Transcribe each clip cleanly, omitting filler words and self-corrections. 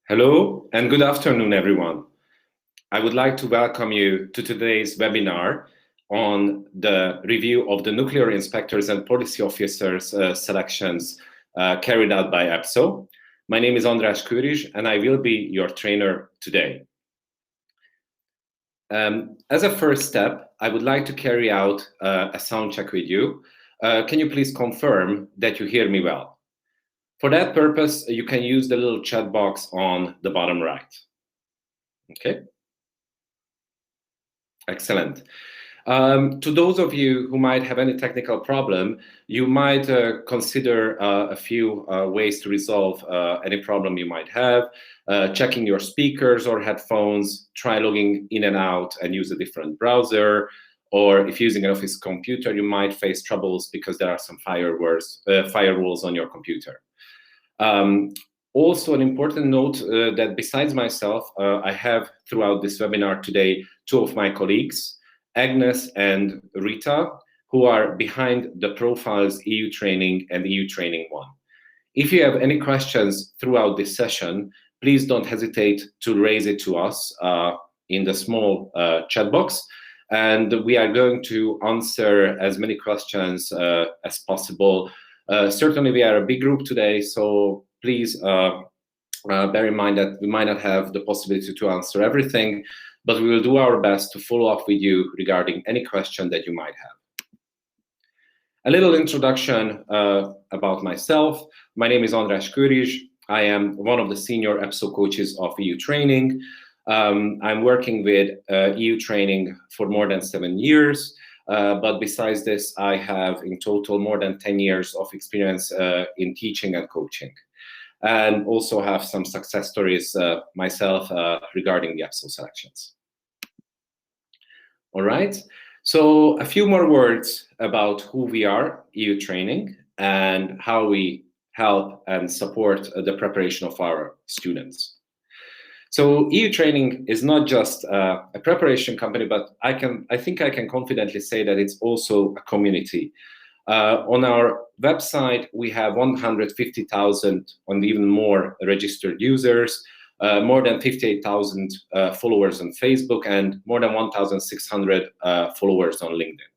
Hello and good afternoon, everyone. I would like to welcome you to today's webinar on the review of the nuclear inspectors and policy officers selections carried out by EPSO. My name is Andras Korizs and I will be your trainer today. As a first step, I would like to carry out a sound check with you. Can you please confirm that you hear me well? For that purpose, you can use the little chat box on the bottom right. Okay. Excellent. To those of you who might have any technical problem, you might consider a few ways to resolve any problem you might have. Checking your speakers or headphones, try logging in and out and use a different browser. Or if using an office computer, you might face troubles because there are some firewalls on your computer. Also, an important note that besides myself, I have throughout this webinar today two of my colleagues, Agnes and Rita, who are behind the profiles EU Training and EU Training 1. If you have any questions throughout this session, please don't hesitate to raise it to us in the small chat box. And we are going to answer as many questions as possible. Certainly, we are a big group today, so please bear in mind that we might not have the possibility to answer everything, but we will do our best to follow up with you regarding any question that you might have. A little introduction about myself. My name is Andras Korizs. I am one of the senior EPSO coaches of EU Training. I'm working with EU Training for more than 7 years. But besides this, I have in total more than 10 years of experience in teaching and coaching, and also have some success stories myself regarding the EPSO selections. All right, so a few more words about who we are, EU Training, and how we help and support the preparation of our students. So EU Training is not just a preparation company, but I think I can confidently say that it's also a community. On our website, we have 150,000 and even more registered users, more than 58,000 followers on Facebook, and more than 1,600 followers on LinkedIn.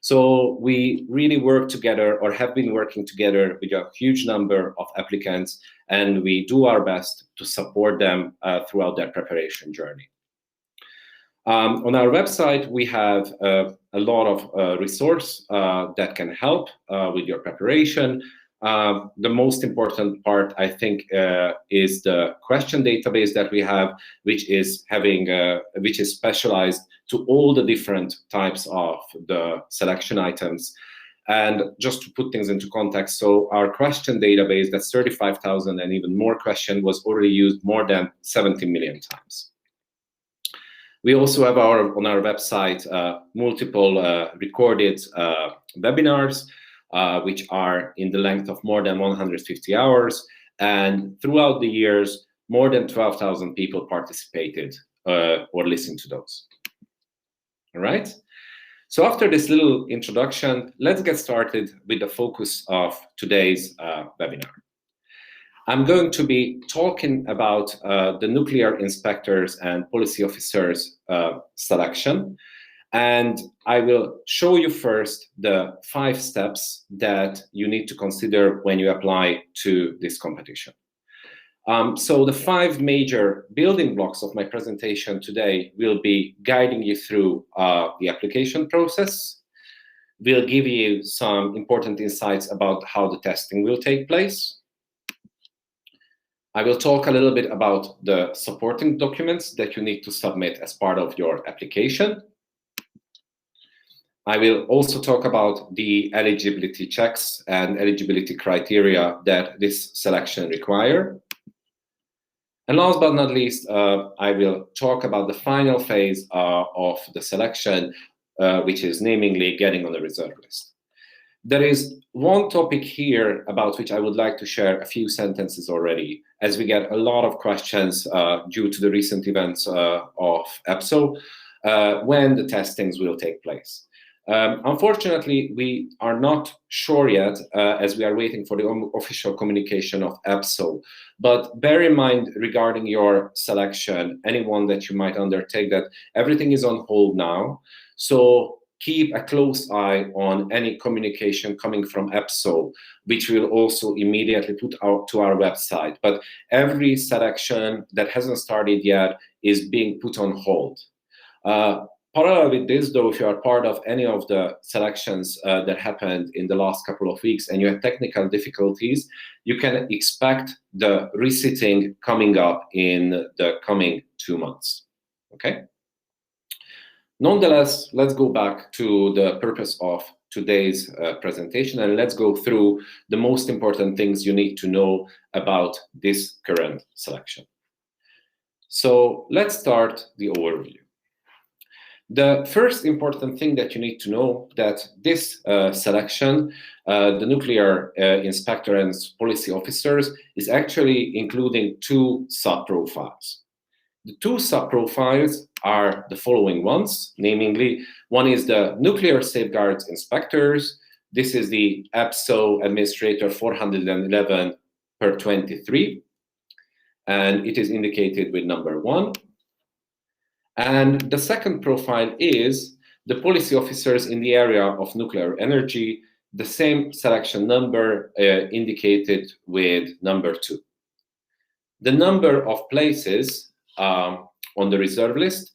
So we really work together, or have been working together, with a huge number of applicants, and we do our best to support them throughout their preparation journey. On our website, we have a lot of resources that can help with your preparation. The most important part, I think, is the question database that we have, which is specialized to all the different types of the selection items. And just to put things into context, so our question database, that's 35,000 and even more questions, was already used more than 70 million times. We also have on our website multiple recorded webinars, which are in the length of more than 150 hours. And throughout the years, more than 12,000 people participated or listened to those. All right. So after this little introduction, let's get started with the focus of today's webinar. I'm going to be talking about the nuclear inspectors and policy officers selection. And I will show you first the 5 steps that you need to consider when you apply to this competition. So the 5 major building blocks of my presentation today will be guiding you through the application process. We'll give you some important insights about how the testing will take place. I will talk a little bit about the supporting documents that you need to submit as part of your application. I will also talk about the eligibility checks and eligibility criteria that this selection require. And last but not least, I will talk about the final phase of the selection, which is namely getting on the reserve list. There is one topic here about which I would like to share a few sentences already, as we get a lot of questions due to the recent events of EPSO when the testings will take place. Unfortunately, we are not sure yet, as we are waiting for the official communication of EPSO. But bear in mind regarding your selection, anyone that you might undertake, that everything is on hold now. So keep a close eye on any communication coming from EPSO, which we'll also immediately put out to our website. But every selection that hasn't started yet is being put on hold. Parallel with this, though, if you are part of any of the selections that happened in the last couple of weeks and you have technical difficulties, you can expect the resitting coming up in the coming 2 months. Okay? Nonetheless, let's go back to the purpose of today's presentation, and let's go through the most important things you need to know about this current selection. So let's start the overview. The first important thing that you need to know that this selection, the nuclear inspector and policy officers, is actually including 2 sub-profiles. The 2 sub-profiles are the following ones, namely, one is the nuclear safeguards inspectors. This is the EPSO Administrator 411/23, and it is indicated with number 1. And the second profile is the policy officers in the area of nuclear energy, the same selection number indicated with number 2. The number of places on the reserve list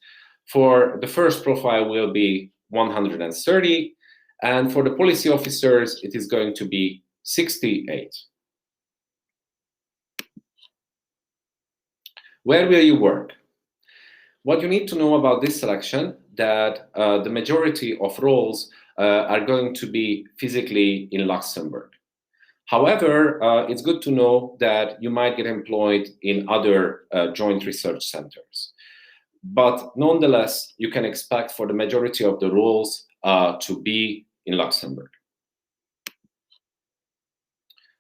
for the first profile will be 130, and for the policy officers, it is going to be 68. Where will you work? What you need to know about this selection, that the majority of roles are going to be physically in Luxembourg. However, it's good to know that you might get employed in other joint research centers. But nonetheless, you can expect for the majority of the roles to be in Luxembourg.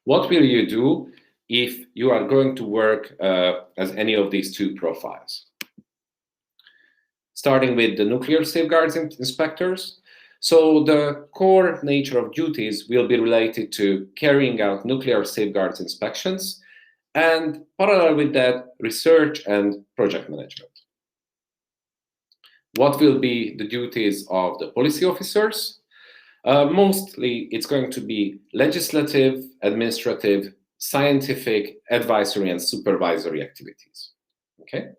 What will you do if you are going to work as any of these 2 profiles? Starting with the nuclear safeguards inspectors. So the core nature of duties will be related to carrying out nuclear safeguards inspections, and parallel with that, research and project management. What will be the duties of the policy officers? Mostly it's going to be legislative, administrative, scientific, advisory, and supervisory activities. Okay?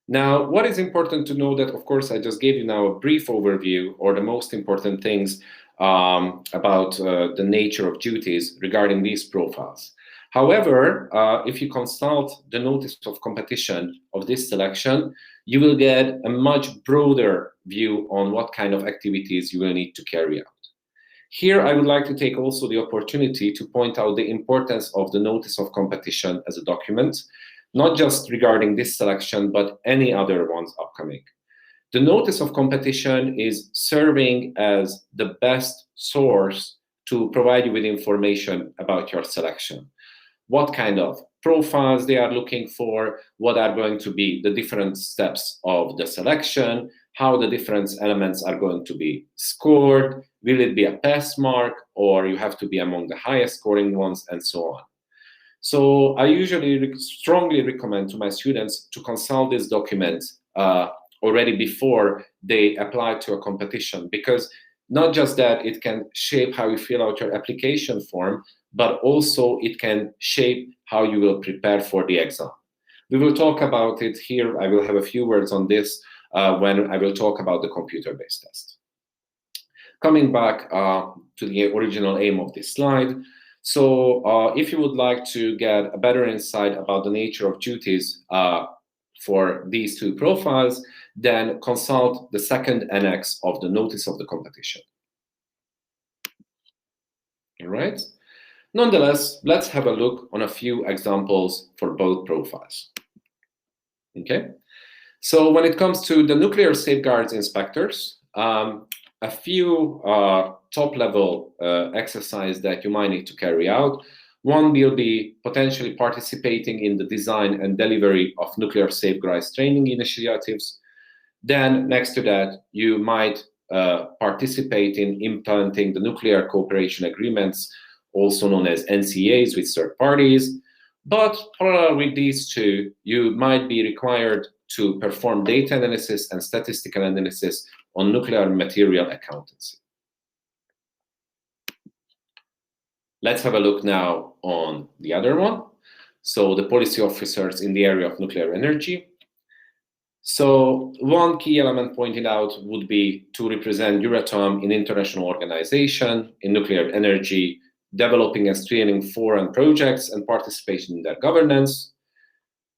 Now, what is important to know that, of course, I just gave you now a brief overview or the most important things about the nature of duties regarding these profiles. However, if you consult the notice of competition of this selection, you will get a much broader view on what kind of activities you will need to carry out. Here, I would like to take also the opportunity to point out the importance of the notice of competition as a document, not just regarding this selection, but any other ones upcoming. The notice of competition is serving as the best source to provide you with information about your selection. What kind of profiles they are looking for, what are going to be the different steps of the selection, how the different elements are going to be scored, will it be a pass mark, or you have to be among the highest scoring ones, and so on. So I usually strongly recommend to my students to consult this document already before they apply to a competition, because not just that, it can shape how you fill out your application form, but also it can shape how you will prepare for the exam. We will talk about it here. I will have a few words on this when I will talk about the computer-based test. Coming back to the original aim of this slide. So if you would like to get a better insight about the nature of duties for these 2 profiles, then consult the second annex of the notice of the competition. All right. Nonetheless, let's have a look on a few examples for both profiles. Okay. So when it comes to the nuclear safeguards inspectors, a few top-level exercises that you might need to carry out. One will be potentially participating in the design and delivery of nuclear safeguards training initiatives. Then next to that, you might participate in implementing the nuclear cooperation agreements, also known as NCAs, with third parties. But parallel with these two, you might be required to perform data analysis and statistical analysis on nuclear material accountancy. Let's have a look now on the other one. So the policy officers in the area of nuclear energy. So one key element pointed out would be to represent Euratom in international organization in nuclear energy, developing and steering foreign projects and participation in their governance.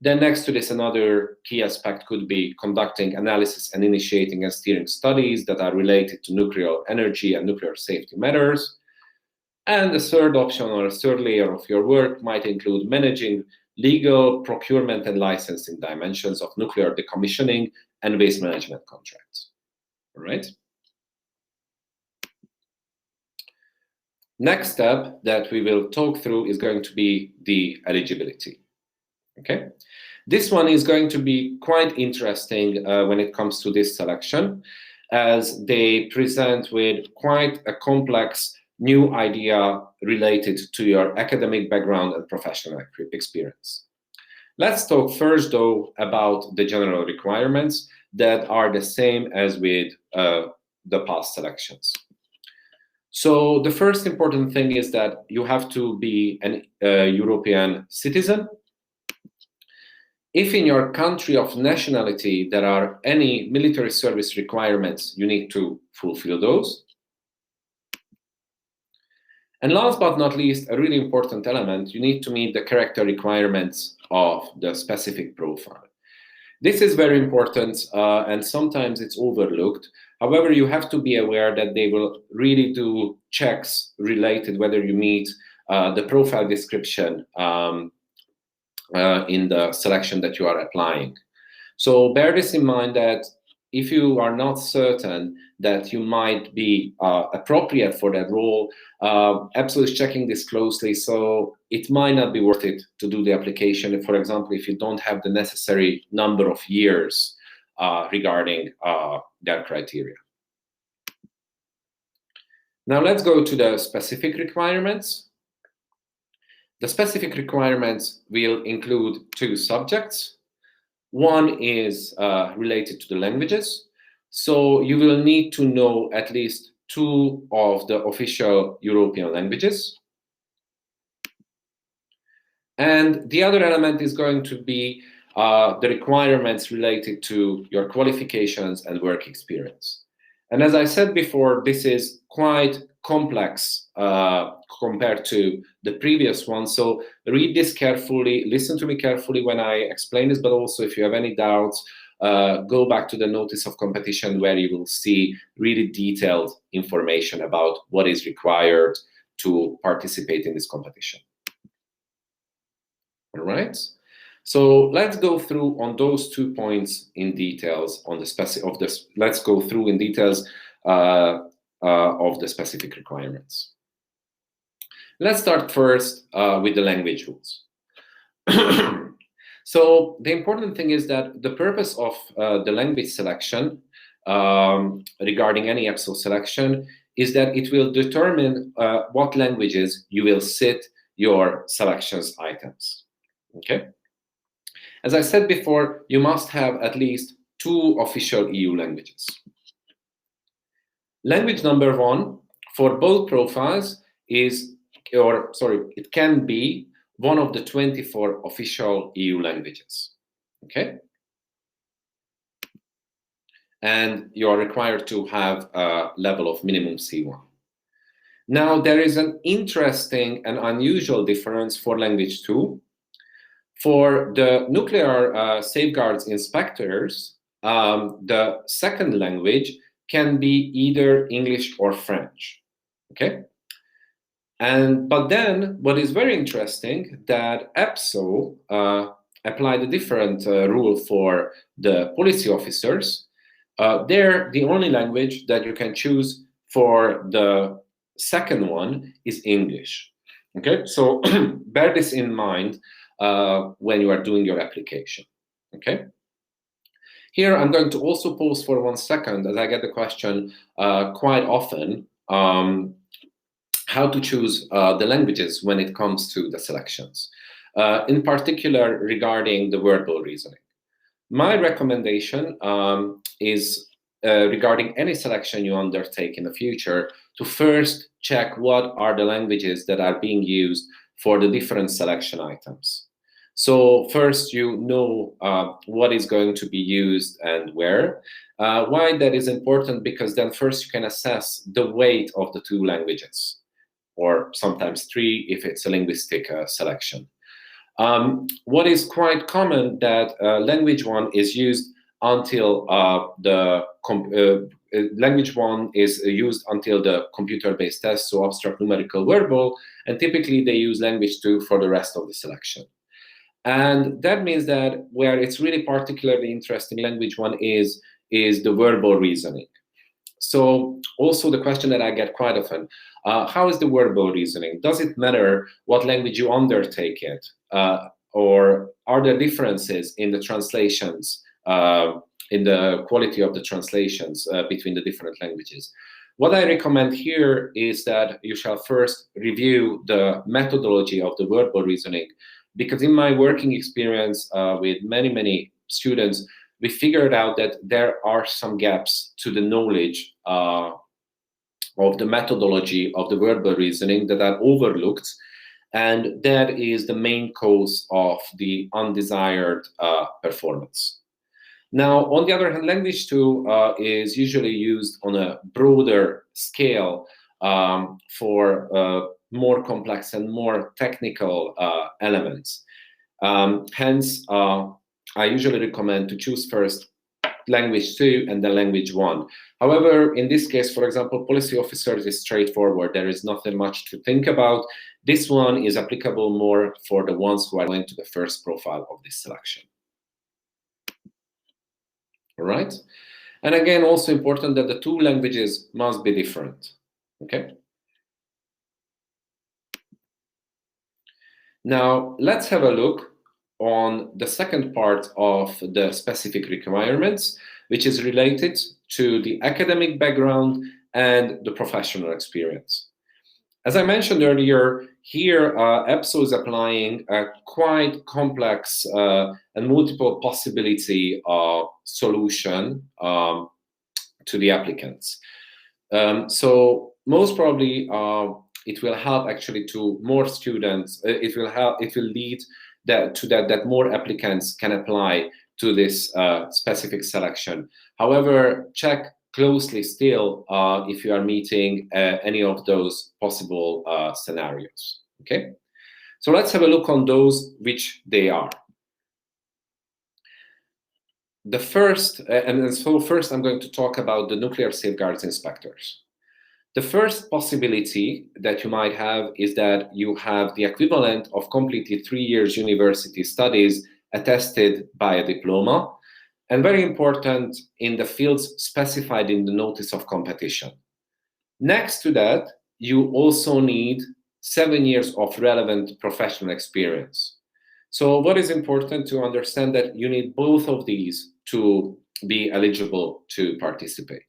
Then next to this, another key aspect could be conducting analysis and initiating and steering studies that are related to nuclear energy and nuclear safety matters. And the third option or a third layer of your work might include managing legal, procurement, and licensing dimensions of nuclear decommissioning and waste management contracts. All right. Next step that we will talk through is going to be the eligibility. Okay. This one is going to be quite interesting when it comes to this selection, as they present with quite a complex new idea related to your academic background and professional experience. Let's talk first, though, about the general requirements that are the same as with the past selections. So the first important thing is that you have to be a European citizen. If in your country of nationality there are any military service requirements, you need to fulfill those. And last but not least, a really important element, you need to meet the character requirements of the specific profile. This is very important, and sometimes it's overlooked. However, you have to be aware that they will really do checks related whether you meet the profile description in the selection that you are applying. So bear this in mind that if you are not certain that you might be appropriate for that role, EPSO is checking this closely, so it might not be worth it to do the application, for example, if you don't have the necessary number of years regarding that criteria. Now let's go to the specific requirements. The specific requirements will include two subjects. One is related to the languages. So you will need to know at least two of the official European languages. And the other element is going to be the requirements related to your qualifications and work experience. And as I said before, this is quite complex compared to the previous one. So read this carefully, listen to me carefully when I explain this, but also if you have any doubts, go back to the notice of competition where you will see really detailed information about what is required to participate in this competition. All right. So let's go through on those 2 points in details on the let's go through in details of the specific requirements. Let's start first with the language rules. So the important thing is that the purpose of the language selection regarding any EPSO selection is that it will determine what languages you will sit your selections items. Okay. As I said before, you must have at least 2 official EU languages. Language number 1 for both profiles is, it can be one of the 24 official EU languages. Okay. And you are required to have a level of minimum C1. Now, there is an interesting and unusual difference for language 2. For the nuclear safeguards inspectors, the second language can be either English or French. Okay. But then what is very interesting that EPSO applied a different rule for the policy officers. There, the only language that you can choose for the second one is English. Okay, so bear this in mind when you are doing your application. Okay. Here, I'm going to also pause for 1 second, as I get the question quite often, how to choose the languages when it comes to the selections, in particular regarding the verbal reasoning. My recommendation is regarding any selection you undertake in the future to first check what are the languages that are being used for the different selection items. So first, you know what is going to be used and where. Why that is important? Because then first you can assess the weight of the 2 languages, or sometimes 3 if it's a linguistic selection. What is quite common that language 1 is used until language 1 is used until the computer-based test, so abstract, numerical, verbal, and typically they use language 2 for the rest of the selection. And that means that where it's really particularly interesting, language 1 is the verbal reasoning. So also the question that I get quite often, how is the verbal reasoning? Does it matter what language you undertake it? Or are there differences in the translations, in the quality of the translations between the different languages? What I recommend here is that you shall first review the methodology of the verbal reasoning, because in my working experience with many students, we figured out that there are some gaps to the knowledge of the methodology of the verbal reasoning that are overlooked, and that is the main cause of the undesired performance. Now, on the other hand, language 2 is usually used on a broader scale for more complex and more technical elements. Hence, I usually recommend to choose first language 2 and then language 1. However, in this case, for example, policy officers is straightforward. There is nothing much to think about. This one is applicable more for the ones who are going to the first profile of this selection. All right? And again, also important that the 2 languages must be different. Okay? Now, let's have a look on the second part of the specific requirements, which is related to the academic background and the professional experience. As I mentioned earlier, here EPSO is applying a quite complex and multiple possibility solution to the applicants. So most probably it will help actually to more students. It will lead that more applicants can apply to this specific selection. However, check closely still if you are meeting any of those possible scenarios. Okay, so let's have a look on those which they are. The first, first I'm going to talk about the nuclear safeguards inspectors. The first possibility that you might have is that you have the equivalent of completed 3 years university studies attested by a diploma, and very important, in the fields specified in the notice of competition. Next to that, you also need 7 years of relevant professional experience. So what is important to understand that you need both of these to be eligible to participate.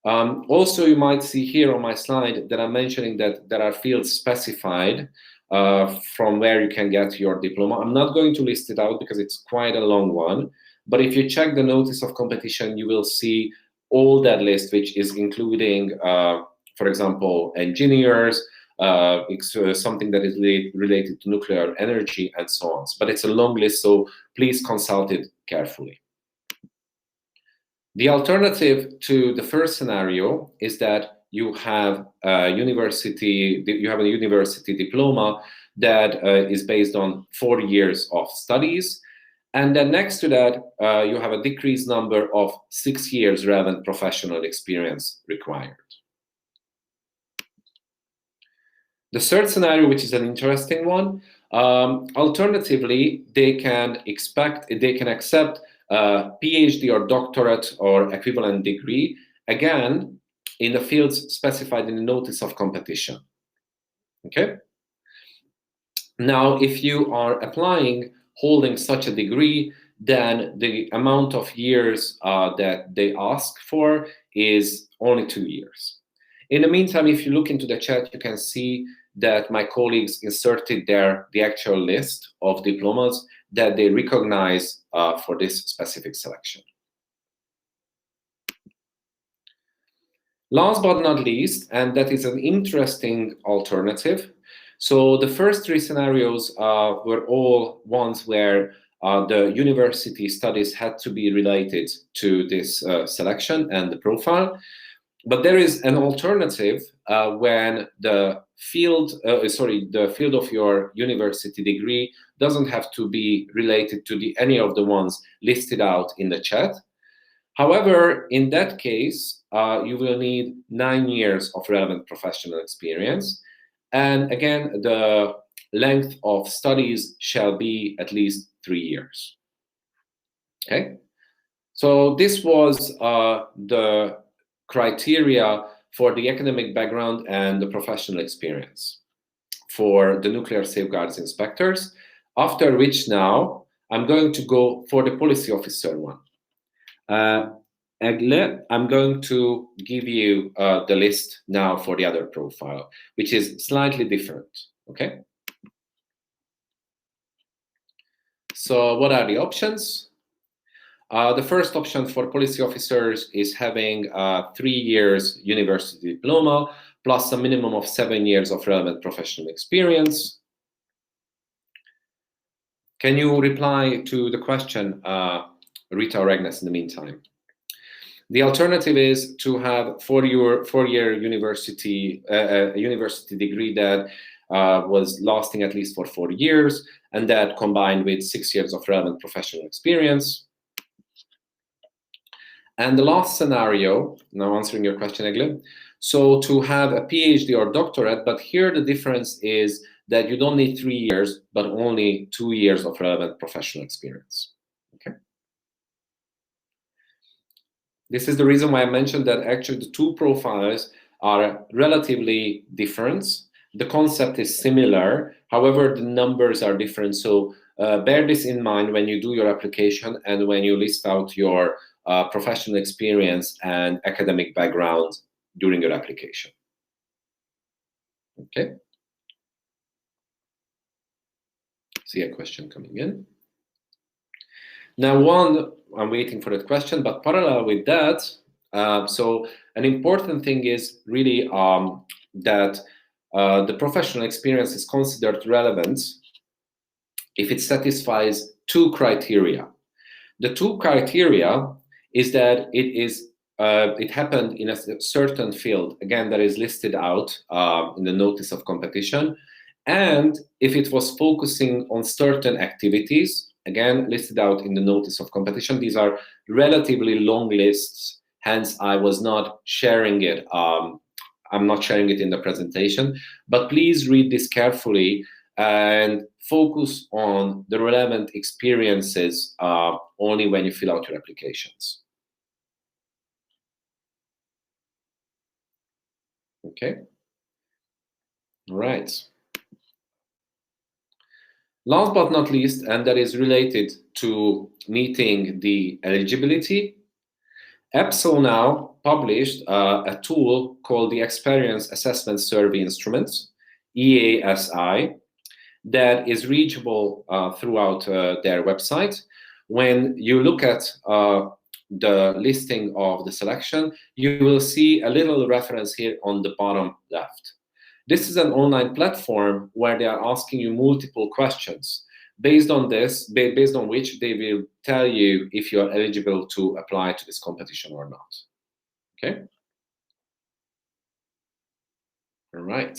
Also, you might see here on my slide that I'm mentioning that there are fields specified from where you can get your diploma. I'm not going to list it out because it's quite a long one, but if you check the notice of competition, you will see all that list, which is including, for example, engineers, something that is related to nuclear energy, and so on. But it's a long list, so please consult it carefully. The alternative to the first scenario is that you have a university diploma that is based on 4 years of studies, and then next to that you have a decreased number of 6 years relevant professional experience required. The third scenario, which is an interesting one, alternatively, they can accept PhD or doctorate or equivalent degree, again, in the fields specified in the notice of competition. Okay? Now, if you are applying holding such a degree, then the amount of years that they ask for is only 2 years. In the meantime, if you look into the chat, you can see that my colleagues inserted there the actual list of diplomas that they recognize for this specific selection. Last but not least, and that is an interesting alternative. So the first three scenarios were all ones where the university studies had to be related to this selection and the profile. But there is an alternative when the field of your university degree doesn't have to be related to any of the ones listed out in the chat. However, in that case, you will need 9 years of relevant professional experience. And again, the length of studies shall be at least 3 years. Okay? So this was the criteria for the academic background and the professional experience for the nuclear safeguards inspectors, after which now I'm going to go for the policy officer one. Egle, I'm going to give you the list now for the other profile, which is slightly different, okay? So what are the options? The first option for policy officers is having 3 years university diploma plus a minimum of 7 years of relevant professional experience. Can you reply to the question, Rita or Agnes, in the meantime? The alternative is to have four-year university degree that was lasting at least for 4 years, and that combined with 6 years of relevant professional experience. And the last scenario, now answering your question, Egle, so to have a PhD or doctorate, but here the difference is that you don't need 3 years, but only 2 years of relevant professional experience. Okay. This is the reason why I mentioned that actually the two profiles are relatively different. The concept is similar, however, the numbers are different. So bear this in mind when you do your application and when you list out your professional experience and academic background during your application. Okay. See a question coming in. Now, I'm waiting for that question, but parallel with that, so an important thing is really that the professional experience is considered relevant if it satisfies 2 criteria. The 2 criteria is that it happened in a certain field, again, that is listed out in the notice of competition, and if it was focusing on certain activities, again, listed out in the notice of competition. These are relatively long lists, hence I was not sharing it. I'm not sharing it in the presentation, but please read this carefully and focus on the relevant experiences only when you fill out your applications. Okay. All right. Last but not least, and that is related to meeting the eligibility, EPSO now published a tool called the Experience Assessment Survey Instruments, EASI, that is reachable throughout their website. When you look at the listing of the selection, you will see a little reference here on the bottom left. This is an online platform where they are asking you multiple questions. Based on which they will tell you if you are eligible to apply to this competition or not. Okay? All right.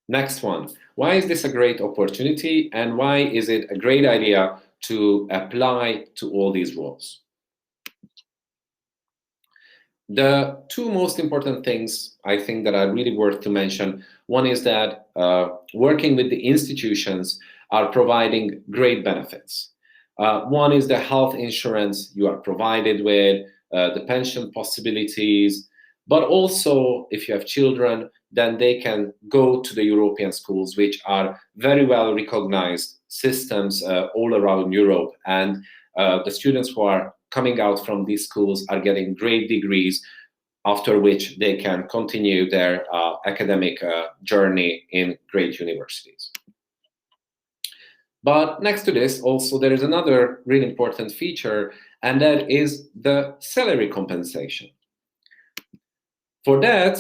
Next one. Why is this a great opportunity and why is it a great idea to apply to all these roles? The 2 most important things I think that are really worth to mention, one is that working with the institutions are providing great benefits. One is the health insurance you are provided with, the pension possibilities, But also, if you have children, then they can go to the European schools, which are very well recognized systems all around Europe. And the students who are coming out from these schools are getting great degrees, after which they can continue their academic journey in great universities. But next to this, also, there is another really important feature, and that is the salary compensation. For that,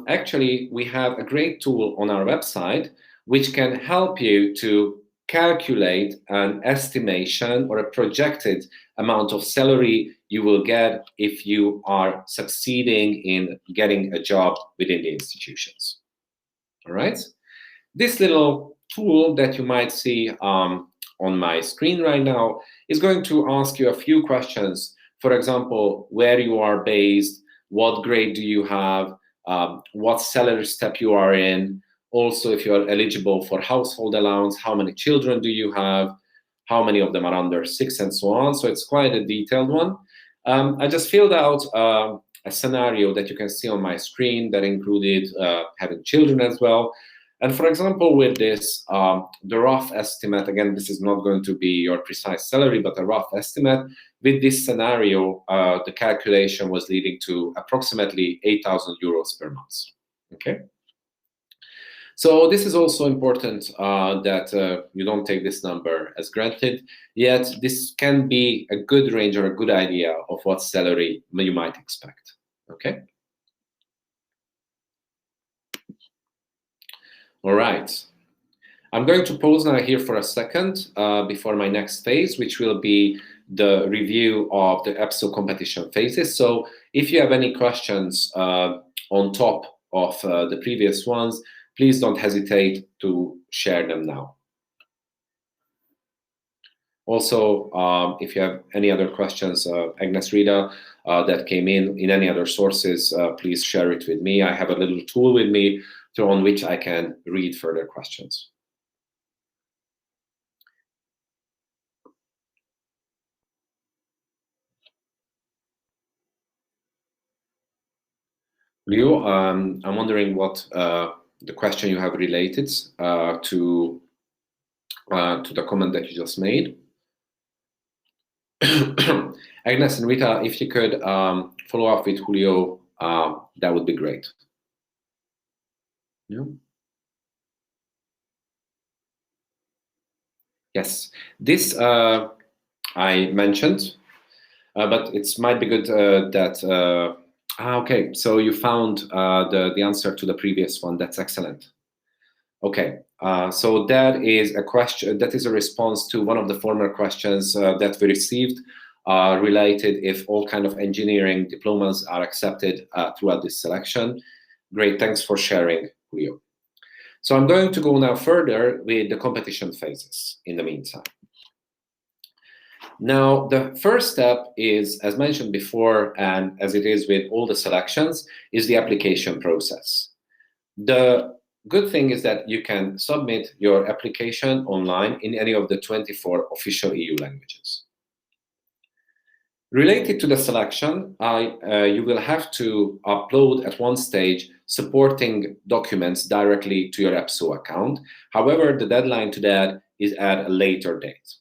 actually, we have a great tool on our website which can help you to calculate an estimation or a projected amount of salary you will get if you are succeeding in getting a job within the institutions. All right? This little tool that you might see on my screen right now is going to ask you a few questions. For example, where you are based, what grade do you have, what salary step you are in, also if you are eligible for household allowance, how many children do you have, how many of them are under 6, and so on. So it's quite a detailed one. I just filled out a scenario that you can see on my screen that included having children as well. And for example, with this, the rough estimate, again, this is not going to be your precise salary, but a rough estimate. With this scenario, the calculation was leading to approximately 8,000 euros per month. Okay. So this is also important that you don't take this number as granted, yet this can be a good range or a good idea of what salary you might expect. Okay. All right. I'm going to pause now here for a second before my next phase, which will be the review of the EPSO competition phases. So if you have any questions on top of the previous ones, please don't hesitate to share them now. Also, if you have any other questions, Agnes, Rita, that came in any other sources, please share it with me. I have a little tool with me on which I can read further questions. Leo, I'm wondering what the question you have related to the comment that you just made. Agnes and Rita, if you could follow up with Julio, that would be great. Yeah. Yes, this I mentioned, but it might be good that. Okay, so you found the answer to the previous one. That's excellent. Okay, so that is a question. That is a response to one of the former questions that we received related if all kind of engineering diplomas are accepted throughout this selection. Great, thanks for sharing, Julio. So I'm going to go now further with the competition phases in the meantime. Now, the first step is, as mentioned before, and as it is with all the selections, is the application process. The good thing is that you can submit your application online in any of the 24 official EU languages. Related to the selection, you will have to upload at one stage supporting documents directly to your EPSO account. However, the deadline to that is at a later date.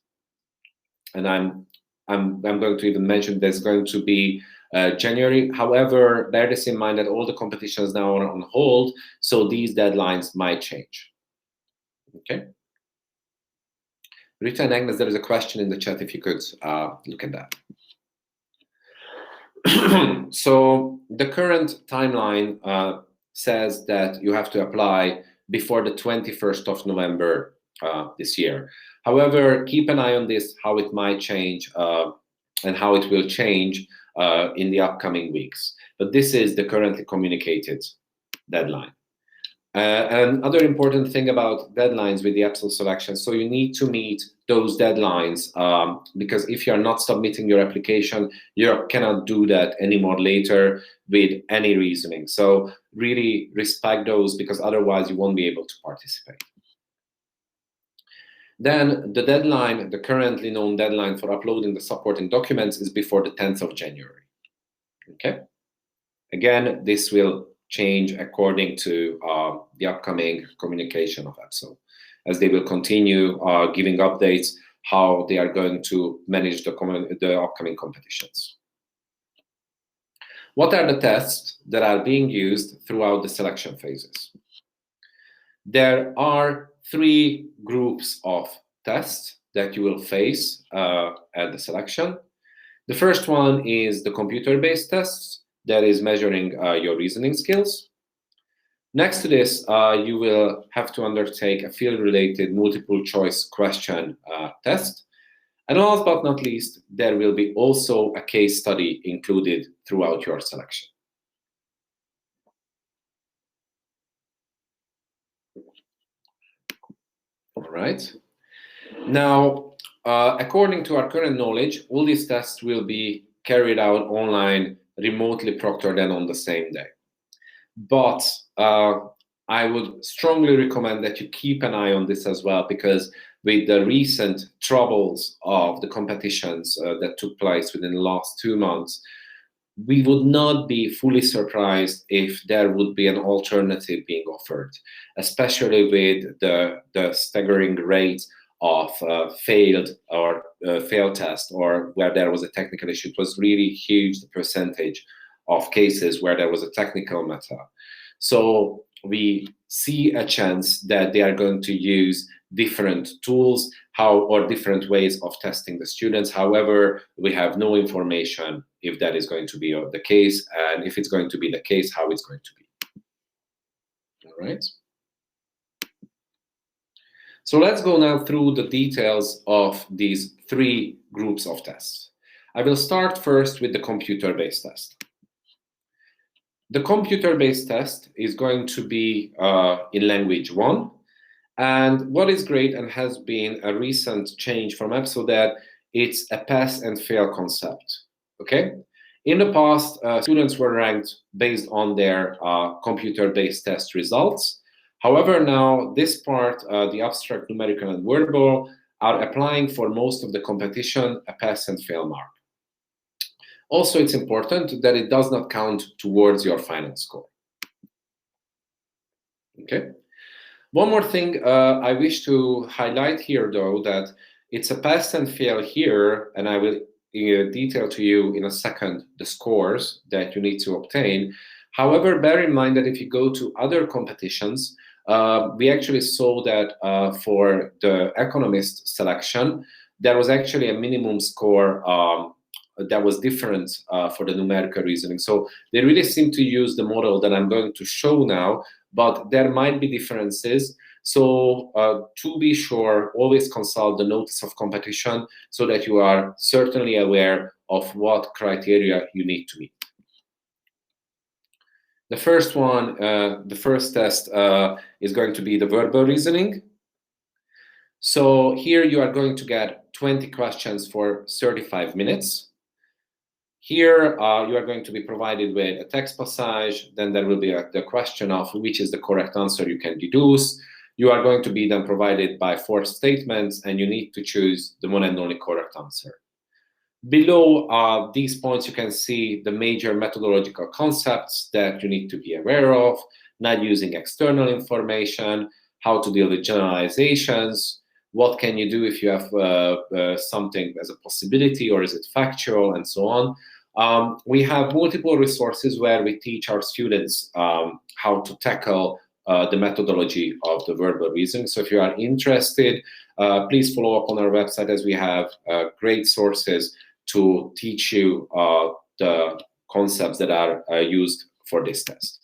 And I'm going to even mention there's going to be January. However, bear this in mind that all the competitions now are on hold, so these deadlines might change. Okay. Rita and Agnes, there is a question in the chat if you could look at that. So the current timeline says that you have to apply before the 21st of November this year. However, keep an eye on this, how it might change and how it will change in the upcoming weeks. But this is the currently communicated deadline. Another important thing about deadlines with the EPSO selection, so you need to meet those deadlines because if you're not submitting your application, you cannot do that anymore later with any reasoning. So really respect those because otherwise you won't be able to participate. Then the deadline, the currently known deadline for uploading the supporting documents is before the 10th of January. Okay. Again, this will change according to the upcoming communication of EPSO, as they will continue giving updates how they are going to manage the upcoming competitions. What are the tests that are being used throughout the selection phases? There are 3 groups of tests that you will face at the selection. The first one is the computer-based tests, that is measuring your reasoning skills. Next to this, you will have to undertake a field-related multiple choice question test. And last but not least, there will be also a case study included throughout your selection. All right. Now, according to our current knowledge, all these tests will be carried out online, remotely proctored and on the same day. But I would strongly recommend that you keep an eye on this as well, because with the recent troubles of the competitions that took place within the last 2 months, we would not be fully surprised if there would be an alternative being offered, especially with the staggering rate of failed test, or where there was a technical issue. It was really huge, the percentage of cases where there was a technical matter. So we see a chance that they are going to use different tools or different ways of testing the students. However, we have no information if that is going to be the case, and if it's going to be the case, how it's going to be. All right. So let's go now through the details of these 3 groups of tests. I will start first with the computer-based test. The computer-based test is going to be in language 1. And what is great and has been a recent change from EPSO, that it's a pass and fail concept. Okay. In the past, students were ranked based on their computer-based test results. However, now this part, the abstract, numerical, and verbal, are applying for most of the competition a pass and fail mark. Also, it's important that it does not count towards your final score. Okay. One more thing I wish to highlight here, though, that it's a pass and fail here, and I will detail to you in a second the scores that you need to obtain. However, bear in mind that if you go to other competitions, we actually saw that for the economist selection, there was actually a minimum score that was different for the numerical reasoning. So they really seem to use the model that I'm going to show now, but there might be differences. So to be sure, always consult the notice of competition so that you are certainly aware of what criteria you need to meet. The first one, the first test is going to be the verbal reasoning. So here you are going to get 20 questions for 35 minutes. Here you are going to be provided with a text passage, then there will be the question of which is the correct answer you can deduce. You are going to be then provided by 4 statements, and you need to choose the one and only correct answer. Below these points, you can see the major methodological concepts that you need to be aware of, not using external information, how to deal with generalizations, what can you do if you have something as a possibility, or is it factual, and so on. We have multiple resources where we teach our students how to tackle the methodology of the verbal reasoning. So if you are interested, please follow up on our website, as we have great sources to teach you the concepts that are used for this test.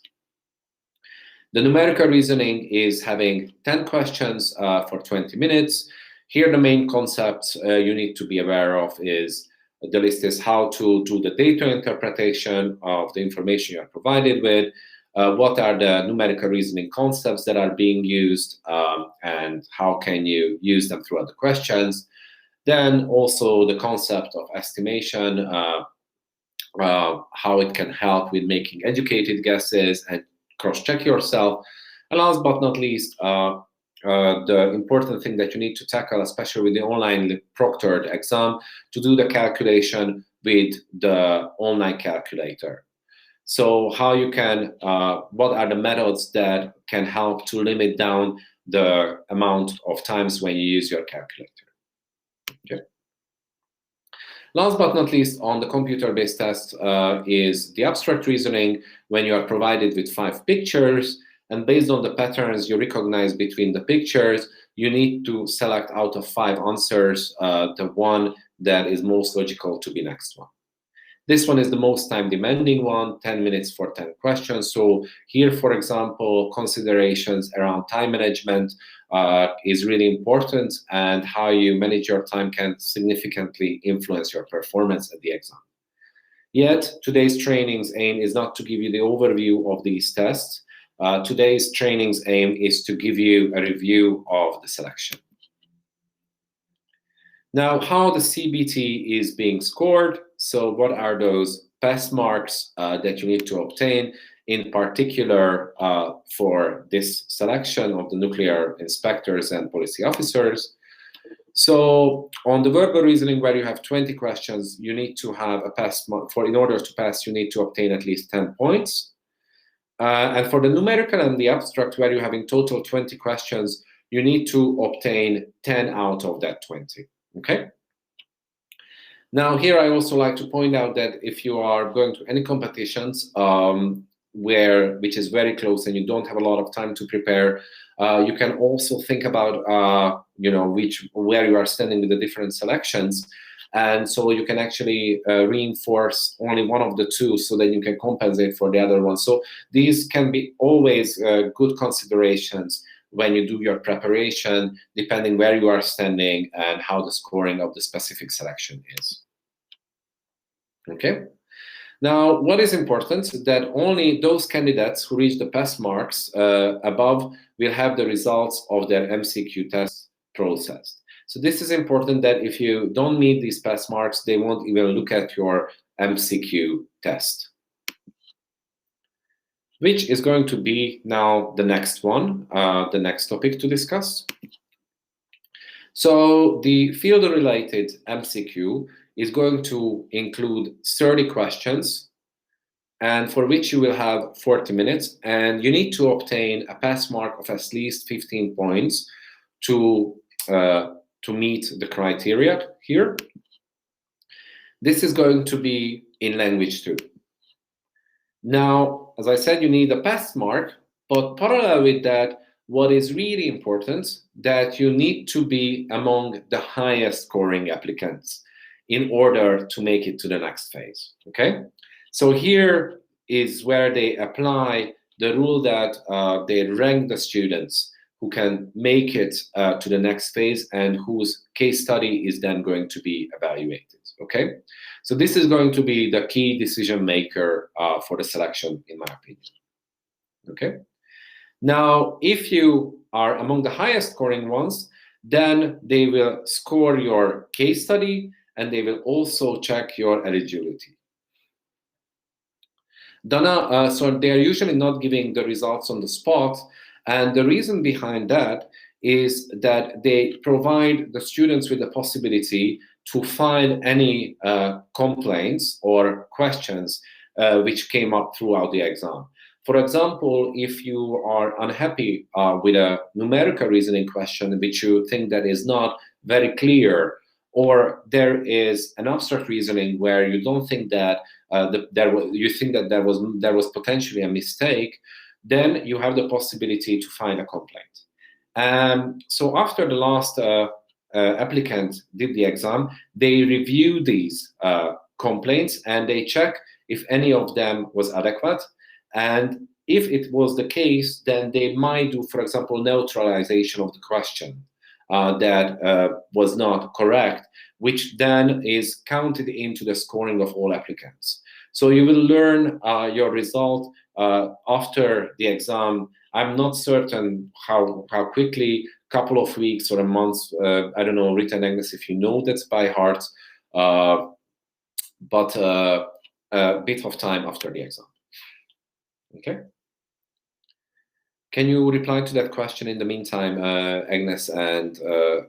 The numerical reasoning is having 10 questions for 20 minutes. Here, the main concepts you need to be aware of is the list is how to do the data interpretation of the information you are provided with, what are the numerical reasoning concepts that are being used, and how can you use them throughout the questions. Then also the concept of estimation, how it can help with making educated guesses and cross-check yourself. And last but not least, the important thing that you need to tackle, especially with the online proctored exam, to do the calculation with the online calculator. So how you can, what are the methods that can help to limit down the amount of times when you use your calculator. Okay. Last but not least, on the computer-based test is the abstract reasoning, when you are provided with 5 pictures, and based on the patterns you recognize between the pictures, you need to select out of 5 answers the one that is most logical to be next one. This one is the most time-demanding one, 10 minutes for 10 questions. So here, for example, considerations around time management is really important, and how you manage your time can significantly influence your performance at the exam. Yet, today's training's aim is not to give you the overview of these tests. Today's training's aim is to give you a review of the selection. Now, how the CBT is being scored. So what are those pass marks that you need to obtain, in particular for this selection of the nuclear inspectors and policy officers? So on the verbal reasoning, where you have 20 questions, you need to have a pass mark. In order to pass, you need to obtain at least 10 points. And for the numerical and the abstract, where you have in total 20 questions, you need to obtain 10 out of that 20. Okay. Now here I also like to point out that if you are going to any competitions which is very close and you don't have a lot of time to prepare, you can also think about where you are standing with the different selections, and so you can actually reinforce only one of the two, so that you can compensate for the other one. So these can be always good considerations when you do your preparation, depending where you are standing and how the scoring of the specific selection is. Okay. Now, what is important is that only those candidates who reach the pass marks above will have the results of their MCQ test processed. So this is important, that if you don't meet these pass marks, they won't even look at your MCQ test, which is going to be now the next one, the next topic to discuss. So the field-related MCQ is going to include 30 questions, and for which you will have 40 minutes, and you need to obtain a pass mark of at least 15 points to meet the criteria here. This is going to be in language 2. Now, as I said, you need a pass mark, but parallel with that, what is really important, that you need to be among the highest scoring applicants in order to make it to the next phase, okay? So here is where they apply the rule that they rank the students who can make it to the next phase and whose case study is then going to be evaluated, okay? So this is going to be the key decision maker for the selection, in my opinion, okay? Now, if you are among the highest scoring ones, then they will score your case study, and they will also check your eligibility. So they are usually not giving the results on the spot, and the reason behind that is that they provide the students with the possibility to find any complaints or questions which came up throughout the exam. For example, if you are unhappy with a numerical reasoning question which you think that is not very clear, or there is an abstract reasoning where you don't think that you think that there was potentially a mistake, then you have the possibility to find a complaint. So after the last applicant did the exam, they review these complaints and they check if any of them was adequate. And if it was the case, then they might do, for example, neutralization of the question that was not correct, which then is counted into the scoring of all applicants. So you will learn your result after the exam. I'm not certain how quickly, couple of weeks or a month, I don't know, Rita and Agnes, if you know that by heart, but a bit of time after the exam. Okay. Can you reply to that question in the meantime, Agnes and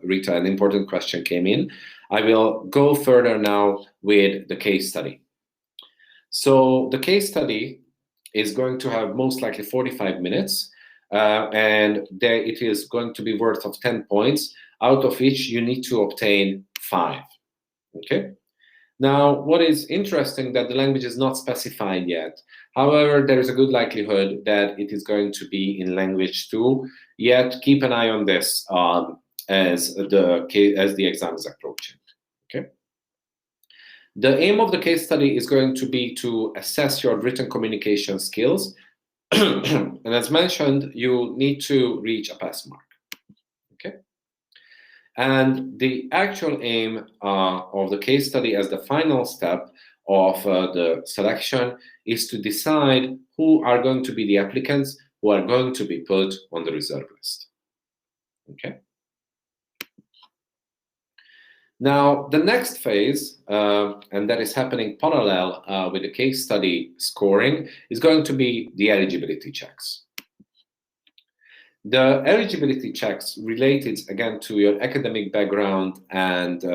Rita? An important question came in. I will go further now with the case study. So the case study is going to have most likely 45 minutes, and there it is going to be worth of 10 points, out of which you need to obtain 5. Okay. Now, what is interesting that the language is not specified yet. However, there is a good likelihood that it is going to be in language 2. Yet, keep an eye on this as the exam is approaching. Okay. The aim of the case study is going to be to assess your written communication skills. And as mentioned, you need to reach a pass mark. Okay. And the actual aim of the case study as the final step of the selection is to decide who are going to be the applicants who are going to be put on the reserve list. Okay. Now, the next phase, and that is happening parallel with the case study scoring, is going to be the eligibility checks. The eligibility checks related, again, to your academic background and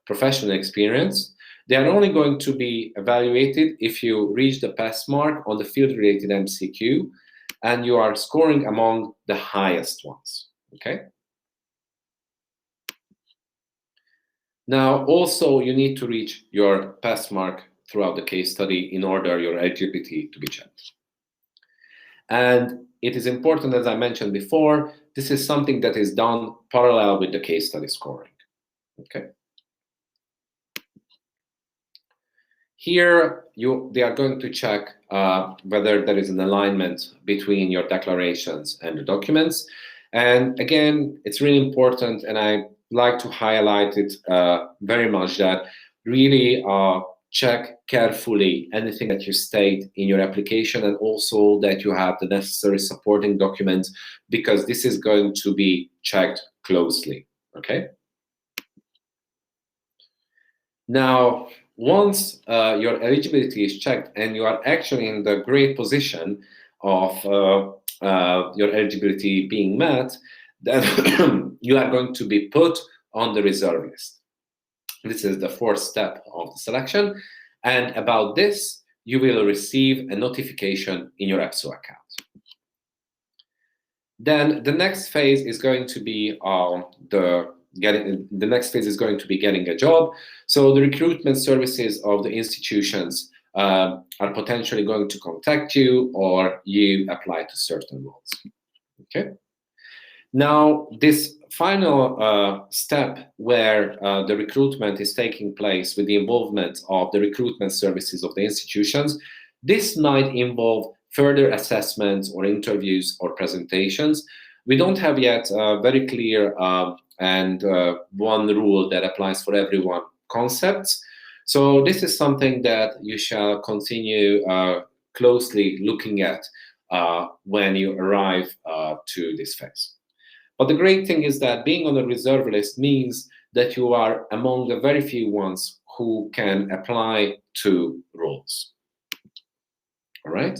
professional experience, they are only going to be evaluated if you reach the pass mark on the field-related MCQ and you are scoring among the highest ones, okay? Now, also, you need to reach your pass mark throughout the case study in order your eligibility to be checked. And it is important, as I mentioned before, this is something that is done parallel with the case study scoring. Okay. Here, they are going to check whether there is an alignment between your declarations and the documents. And again, it's really important, and I like to highlight it very much, that really check carefully anything that you state in your application, and also that you have the necessary supporting documents, because this is going to be checked closely, okay? Now, once your eligibility is checked and you are actually in the great position of your eligibility being met, then you are going to be put on the reserve list. This is the fourth step of the selection, and about this, you will receive a notification in your EPSO account. Then the next phase is going to be getting a job. So the recruitment services of the institutions are potentially going to contact you, or you apply to certain roles. Okay. Now, this final step where the recruitment is taking place with the involvement of the recruitment services of the institutions, this might involve further assessments or interviews or presentations. We don't have yet very clear and one rule that applies for everyone concepts. So this is something that you shall continue closely looking at when you arrive to this phase. But the great thing is that being on the reserve list means that you are among the very few ones who can apply to roles. All right.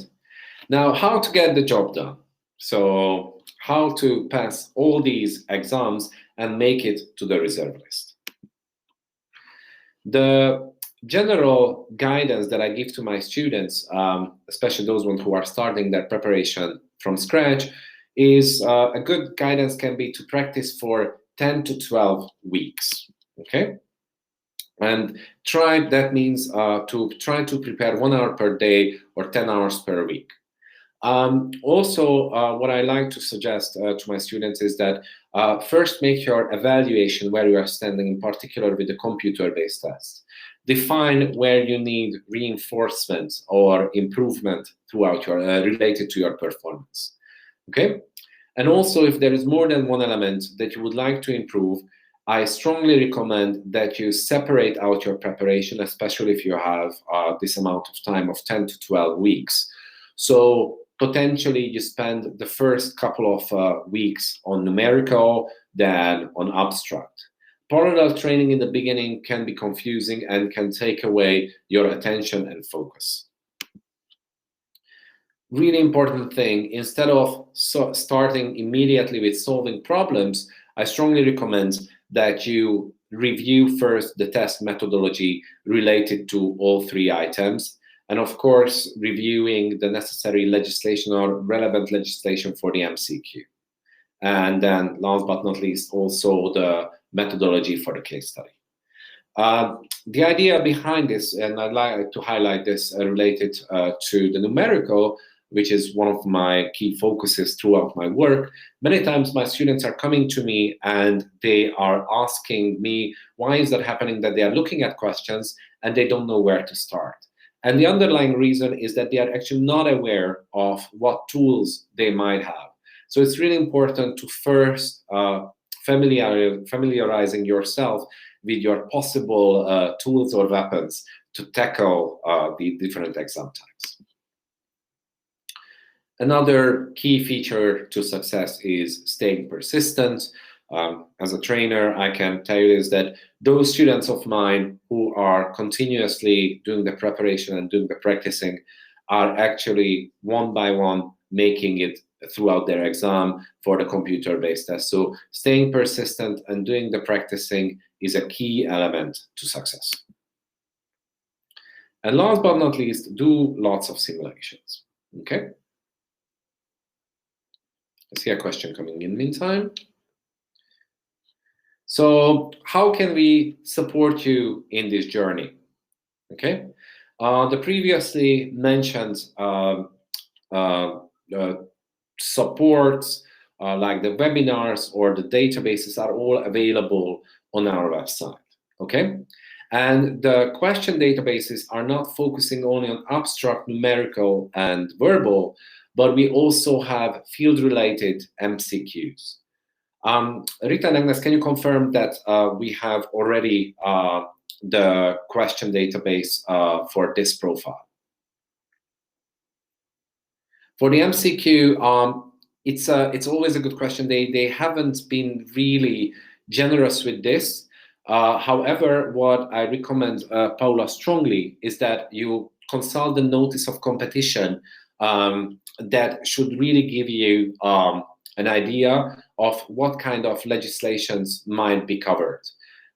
Now, how to get the job done? So how to pass all these exams and make it to the reserve list? The general guidance that I give to my students, especially those ones who are starting their preparation from scratch, is a good guidance can be to practice for 10 to 12 weeks, okay? And that means to try to prepare 1 hour per day or 10 hours per week. Also, what I like to suggest to my students is that first make your evaluation where you are standing, in particular with the computer-based test. Define where you need reinforcement or improvement throughout your related to your performance. Okay, and also if there is more than one element that you would like to improve, I strongly recommend that you separate out your preparation, especially if you have this amount of time of 10 to 12 weeks. So potentially you spend the first couple of weeks on numerical, then on abstract. Parallel training in the beginning can be confusing and can take away your attention and focus. Really important thing, instead of starting immediately with solving problems, I strongly recommend that you review first the test methodology related to all 3 items, and of course, reviewing the necessary legislation or relevant legislation for the MCQ. And then last but not least, also the methodology for the case study. The idea behind this, and I'd like to highlight this related to the numerical, which is one of my key focuses throughout my work. Many times my students are coming to me and they are asking me, why is that happening, that they are looking at questions and they don't know where to start. And the underlying reason is that they are actually not aware of what tools they might have. So it's really important to first familiarizing yourself with your possible tools or weapons to tackle the different exam types. Another key feature to success is staying persistent. As a trainer, I can tell you is that those students of mine who are continuously doing the preparation and doing the practicing are actually one by one making it throughout their exam for the computer-based test. So staying persistent and doing the practicing is a key element to success. And last but not least, do lots of simulations, okay? I see a question coming in meantime. So how can we support you in this journey? Okay, the previously mentioned supports like the webinars or the databases are all available on our website. Okay, and the question databases are not focusing only on abstract, numerical, and verbal, but we also have field-related MCQs. Rita and Agnes, can you confirm that we have already the question database for this profile? For the MCQ, it's always a good question. They haven't been really generous with this. However, what I recommend, Paula, strongly is that you consult the notice of competition that should really give you an idea of what kind of legislations might be covered.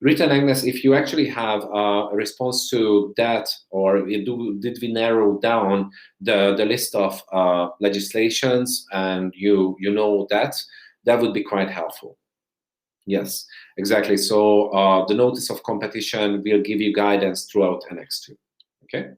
Rita and Agnes, if you actually have a response to that, or did we narrow down the list of legislations and you know that would be quite helpful. Yes, exactly. So the notice of competition will give you guidance throughout Annex 2. Okay.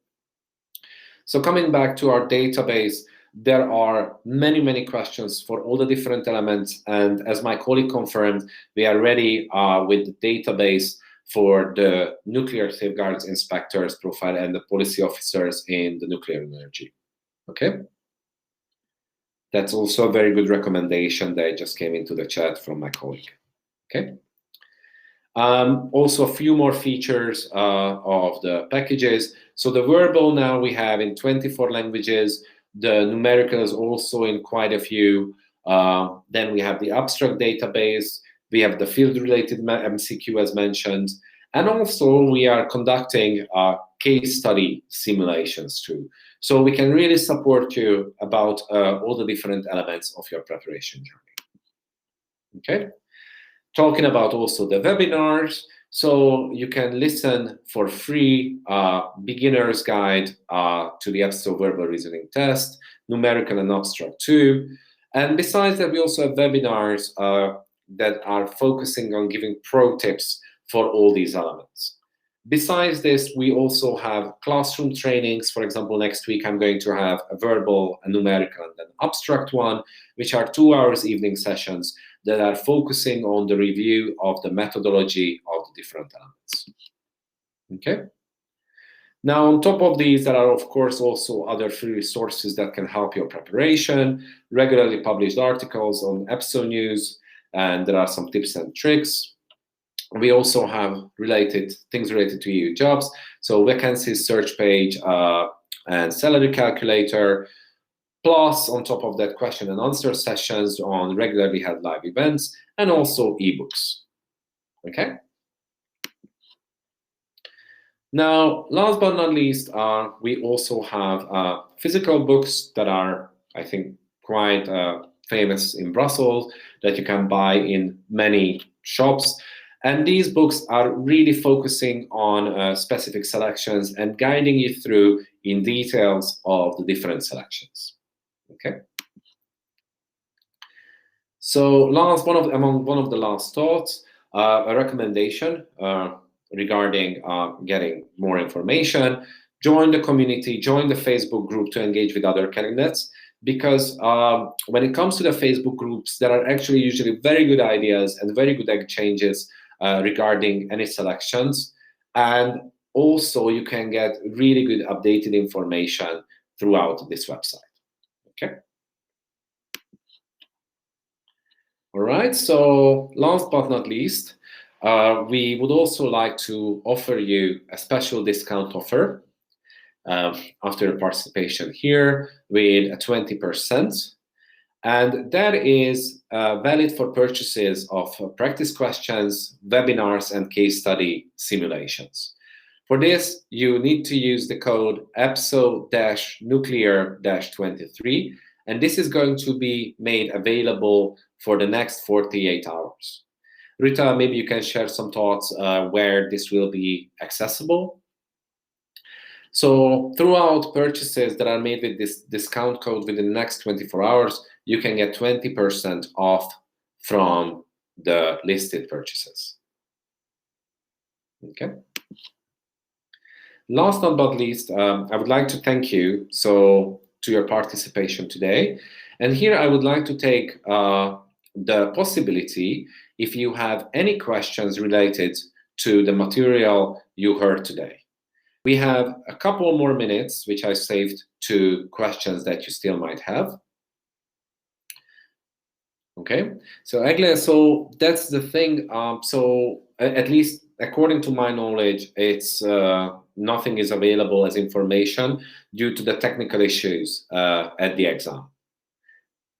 So coming back to our database, there are many questions for all the different elements, and as my colleague confirmed, we are ready with the database for the nuclear safeguards inspectors profile and the policy officers in the nuclear energy. Okay, that's also a very good recommendation that just came into the chat from my colleague. Okay. Also a few more features of the packages. So the verbal now we have in 24 languages. The numerical is also in quite a few. Then we have the abstract database. We have the field-related MCQ as mentioned. And also we are conducting case study simulations too. So we can really support you about all the different elements of your preparation journey. Okay. Talking about also the webinars. So you can listen for free beginner's guide to the EPSO verbal reasoning test, numerical and abstract too. And besides that, we also have webinars that are focusing on giving pro tips for all these elements. Besides this, we also have classroom trainings. For example, next week I'm going to have a verbal, a numerical, and an abstract one, which are 2 hours evening sessions that are focusing on the review of the methodology of the different elements. Okay. Now, on top of these, there are, of course, also other free resources that can help your preparation, regularly published articles on EPSO news, and there are some tips and tricks. We also have things related to EU jobs, so vacancies search page and salary calculator, plus on top of that question and answer sessions on regularly held live events, and also ebooks. Okay. Now, last but not least, we also have physical books that are, I think, quite famous in Brussels that you can buy in many shops. And these books are really focusing on specific selections and guiding you through in details of the different selections. Okay. So among one of the last thoughts, a recommendation regarding getting more information. Join the community, join the Facebook group to engage with other candidates, because when it comes to the Facebook groups, there are actually usually very good ideas and very good exchanges regarding any selections. And also you can get really good updated information throughout this website. Okay. All right, so last but not least, we would also like to offer you a special discount offer after participation here with a 20%. And that is valid for purchases of practice questions, webinars, and case study simulations. For this, you need to use the code EPSO-nuclear-23, and this is going to be made available for the next 48 hours. Rita, maybe you can share some thoughts where this will be accessible. So throughout purchases that are made with this discount code within the next 24 hours, you can get 20% off from the listed purchases. Okay. Last but not least, I would like to thank you to your participation today. And here I would like to take the possibility, if you have any questions related to the material you heard today. We have a couple more minutes, which I saved to questions that you still might have. Okay, so Egle, so that's the thing. So at least according to my knowledge, it's nothing is available as information due to the technical issues at the exam.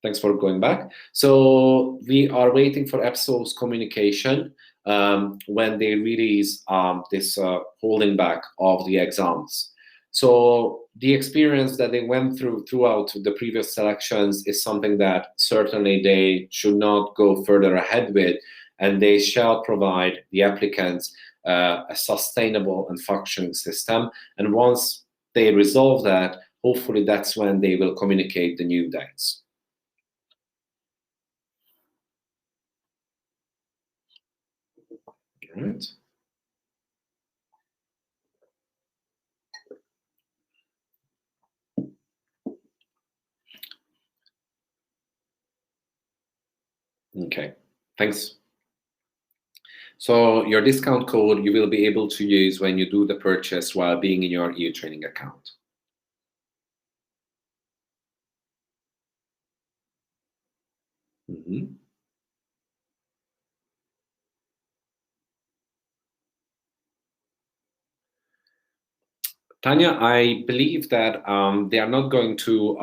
Thanks for going back. So we are waiting for EPSO's communication when they release this holding back of the exams. So the experience that they went throughout the previous selections is something that certainly they should not go further ahead with, and they shall provide the applicants a sustainable and functioning system. And once they resolve that, hopefully that's when they will communicate the new dates. All right. Okay, thanks. So your discount code you will be able to use when you do the purchase while being in your EU training account. Mm-hmm. Tanya, I believe that they are not going to,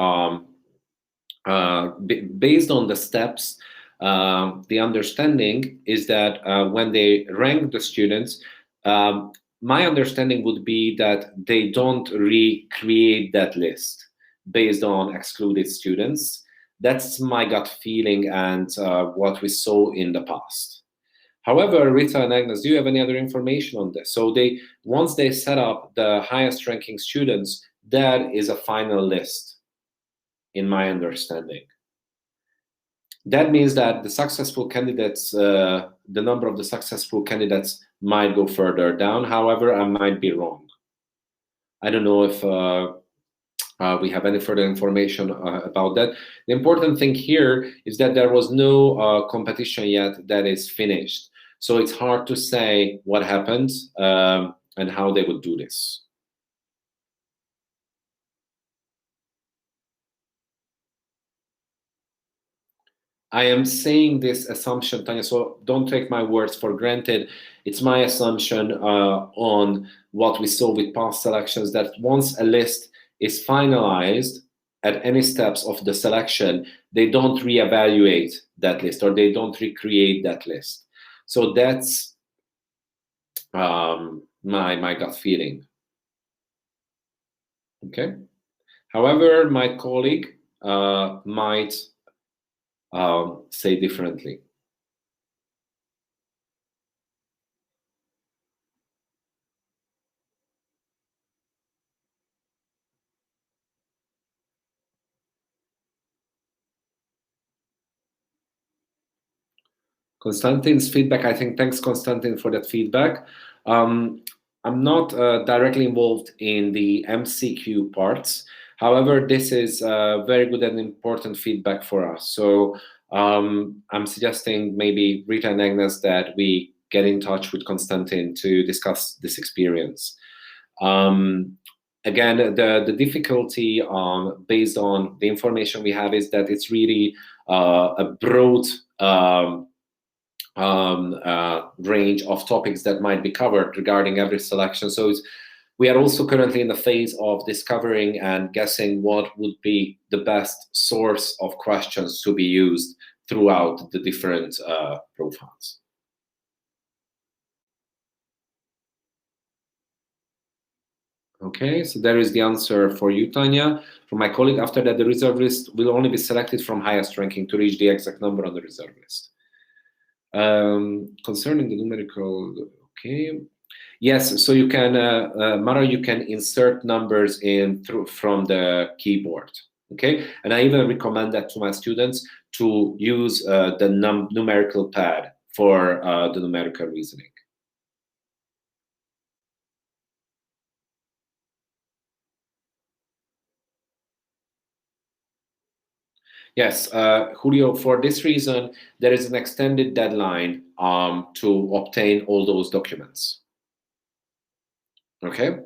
based on the steps, the understanding is that when they rank the students, my understanding would be that they don't recreate that list based on excluded students. That's my gut feeling and what we saw in the past. However, Rita and Agnes, do you have any other information on this? So once they set up the highest ranking students, that is a final list, in my understanding. That means that the successful candidates, the number of the successful candidates might go further down. However, I might be wrong. I don't know if we have any further information about that. The important thing here is that there was no competition yet that is finished. So it's hard to say what happened and how they would do this. I am saying this assumption, Tanya, so don't take my words for granted. It's my assumption on what we saw with past selections, that once a list is finalized at any steps of the selection, they don't reevaluate that list or they don't recreate that list. So that's my gut feeling. Okay. However, my colleague might say differently. Konstantin's feedback, I think, thanks Konstantin for that feedback. I'm not directly involved in the MCQ parts. However, this is very good and important feedback for us. So I'm suggesting maybe Rita and Agnes that we get in touch with Konstantin to discuss this experience. Again, the difficulty based on the information we have is that it's really a broad range of topics that might be covered regarding every selection. So we are also currently in the phase of discovering and guessing what would be the best source of questions to be used throughout the different profiles. Okay, so there is the answer for you, Tanya. From my colleague, after that, the reserve list will only be selected from highest ranking to reach the exact number on the reserve list. Concerning the numerical, okay. Yes, so you can, Mara, you can insert numbers in from the keyboard, okay? And I even recommend that to my students to use the numerical pad for the numerical reasoning. Yes, Julio, for this reason, there is an extended deadline to obtain all those documents. Okay,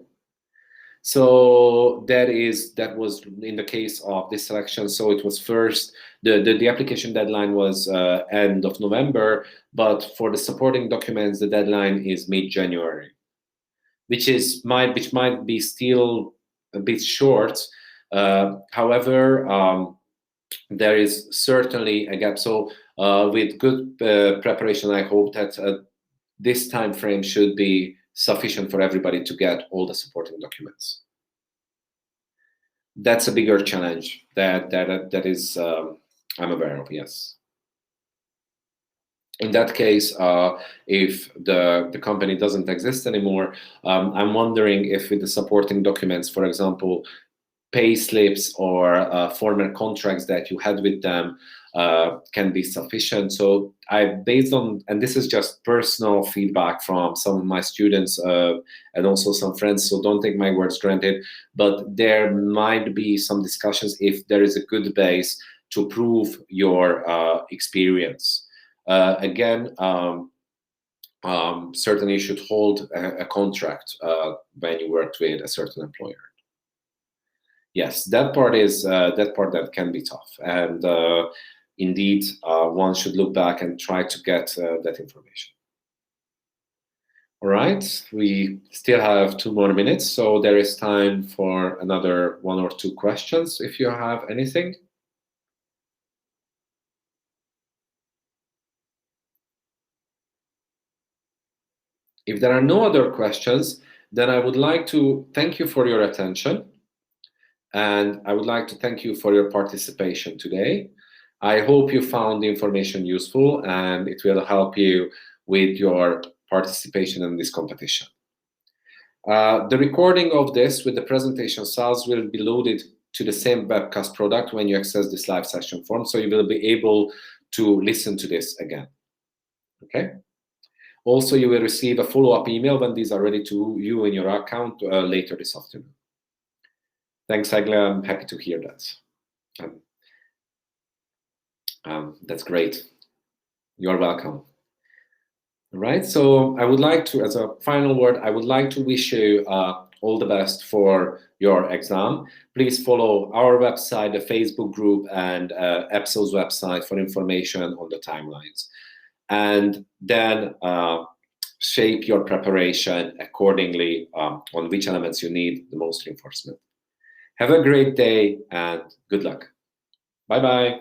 so that was in the case of this selection. So it was first, the application deadline was end of November, but for the supporting documents, the deadline is mid-January, which might be still a bit short. However, there is certainly a gap. So with good preparation, I hope that this time frame should be sufficient for everybody to get all the supporting documents. That's a bigger challenge that is I'm aware of. Yes. In that case, if the company doesn't exist anymore, I'm wondering if with the supporting documents, for example, pay slips or former contracts that you had with them can be sufficient. So based on, and this is just personal feedback from some of my students and also some friends, so don't take my words granted, but there might be some discussions if there is a good base to prove your experience. Again, certainly you should hold a contract when you worked with a certain employer. Yes, that part that can be tough, and indeed, one should look back and try to get that information. All right, we still have 2 more minutes, so there is time for another 1 or 2 questions if you have anything. If there are no other questions, then I would like to thank you for your attention. And I would like to thank you for your participation today. I hope you found the information useful and it will help you with your participation in this competition. The recording of this with the presentation slides will be loaded to the same webcast product when you access this live session form, so you will be able to listen to this again. Okay? Also, you will receive a follow-up email when these are ready to you in your account later this afternoon. Thanks, Agla. I'm happy to hear that. That's great. You're welcome. All right. So I would like to, as a final word, I would like to wish you all the best for your exam. Please follow our website, the Facebook group, and EPSO's website for information on the timelines. And then shape your preparation accordingly on which elements you need the most reinforcement. Have a great day and good luck. Bye-bye.